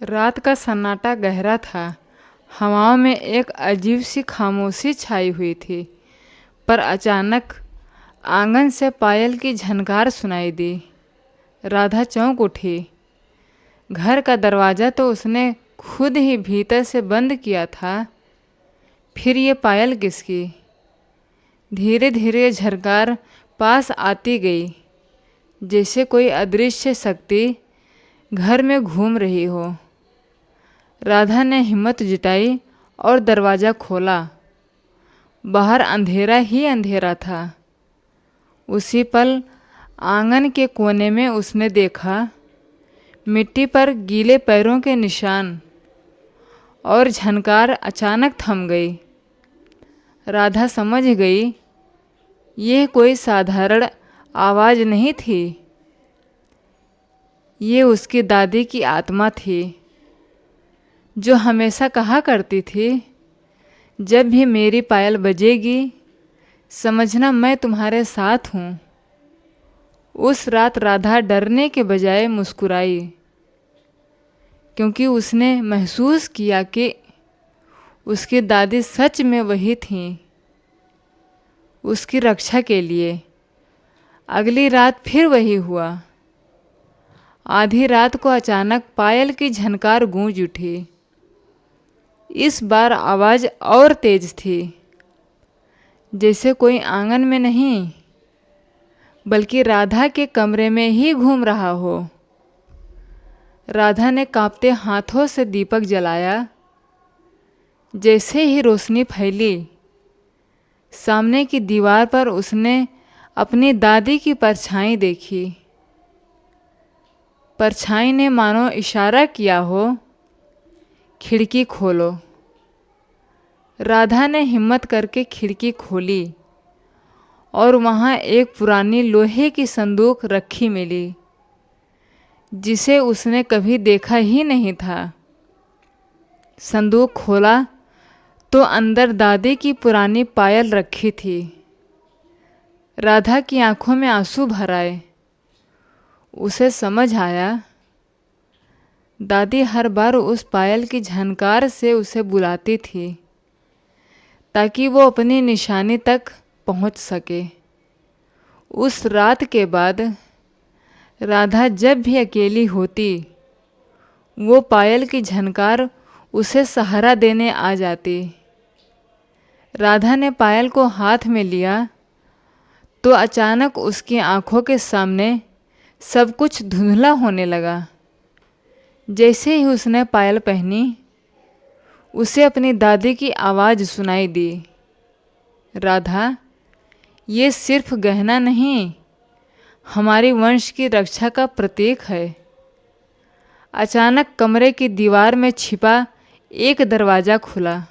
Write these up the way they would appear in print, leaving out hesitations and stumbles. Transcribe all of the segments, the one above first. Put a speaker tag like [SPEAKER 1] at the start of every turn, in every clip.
[SPEAKER 1] रात का सन्नाटा गहरा था। हवाओं में एक अजीब सी खामोशी छाई हुई थी। पर अचानक आंगन से पायल की झनकार सुनाई दी। राधा चौंक उठी। घर का दरवाज़ा तो उसने खुद ही भीतर से बंद किया था। फिर ये पायल किसकी? धीरे धीरे झनकार पास आती गई, जैसे कोई अदृश्य शक्ति घर में घूम रही हो। राधा ने हिम्मत जुटाई और दरवाज़ा खोला। बाहर अंधेरा ही अंधेरा था। उसी पल आंगन के कोने में उसने देखा मिट्टी पर गीले पैरों के निशान, और झनकार अचानक थम गई। राधा समझ गई यह कोई साधारण आवाज़ नहीं थी। ये उसकी दादी की आत्मा थी, जो हमेशा कहा करती थी, जब भी मेरी पायल बजेगी समझना मैं तुम्हारे साथ हूँ। उस रात राधा डरने के बजाय मुस्कुराई, क्योंकि उसने महसूस किया कि उसकी दादी सच में वही थीं, उसकी रक्षा के लिए। अगली रात फिर वही हुआ। आधी रात को अचानक पायल की झनकार गूंज उठी। इस बार आवाज़ और तेज थी, जैसे कोई आंगन में नहीं बल्कि राधा के कमरे में ही घूम रहा हो। राधा ने कांपते हाथों से दीपक जलाया। जैसे ही रोशनी फैली, सामने की दीवार पर उसने अपनी दादी की परछाई देखी। परछाई ने मानो इशारा किया हो, खिड़की खोलो। राधा ने हिम्मत करके खिड़की खोली और वहाँ एक पुरानी लोहे की संदूक रखी मिली, जिसे उसने कभी देखा ही नहीं था। संदूक खोला तो अंदर दादी की पुरानी पायल रखी थी। राधा की आंखों में आंसू भर आए। उसे समझ आया, दादी हर बार उस पायल की झनकार से उसे बुलाती थी, ताकि वो अपनी निशानी तक पहुंच सके। उस रात के बाद राधा जब भी अकेली होती, वो पायल की झनकार उसे सहारा देने आ जाती। राधा ने पायल को हाथ में लिया तो अचानक उसकी आंखों के सामने सब कुछ धुंधला होने लगा। जैसे ही उसने पायल पहनी, उसे अपनी दादी की आवाज़ सुनाई दी, राधा, ये सिर्फ गहना नहीं, हमारी वंश की रक्षा का प्रतीक है। अचानक कमरे की दीवार में छिपा एक दरवाज़ा खुला।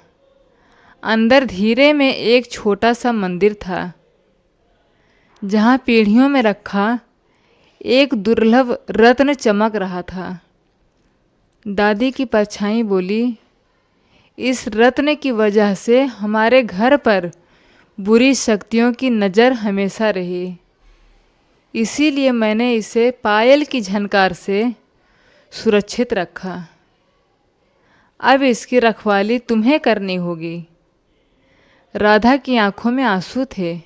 [SPEAKER 1] अंदर धीरे में एक छोटा सा मंदिर था, जहाँ पीढ़ियों में रखा एक दुर्लभ रत्न चमक रहा था। दादी की परछाई बोली, इस रत्न की वजह से हमारे घर पर बुरी शक्तियों की नज़र हमेशा रही। इसीलिए मैंने इसे पायल की झनकार से सुरक्षित रखा। अब इसकी रखवाली तुम्हें करनी होगी। राधा की आंखों में आंसू थे,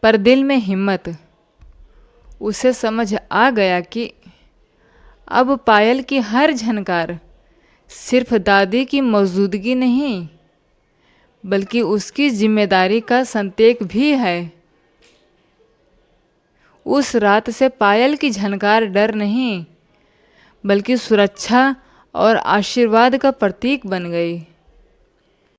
[SPEAKER 1] पर दिल में हिम्मत। उसे समझ आ गया कि अब पायल की हर झनकार सिर्फ दादी की मौजूदगी नहीं, बल्कि उसकी जिम्मेदारी का संकेत भी है। उस रात से पायल की झनकार डर नहीं, बल्कि सुरक्षा और आशीर्वाद का प्रतीक बन गई।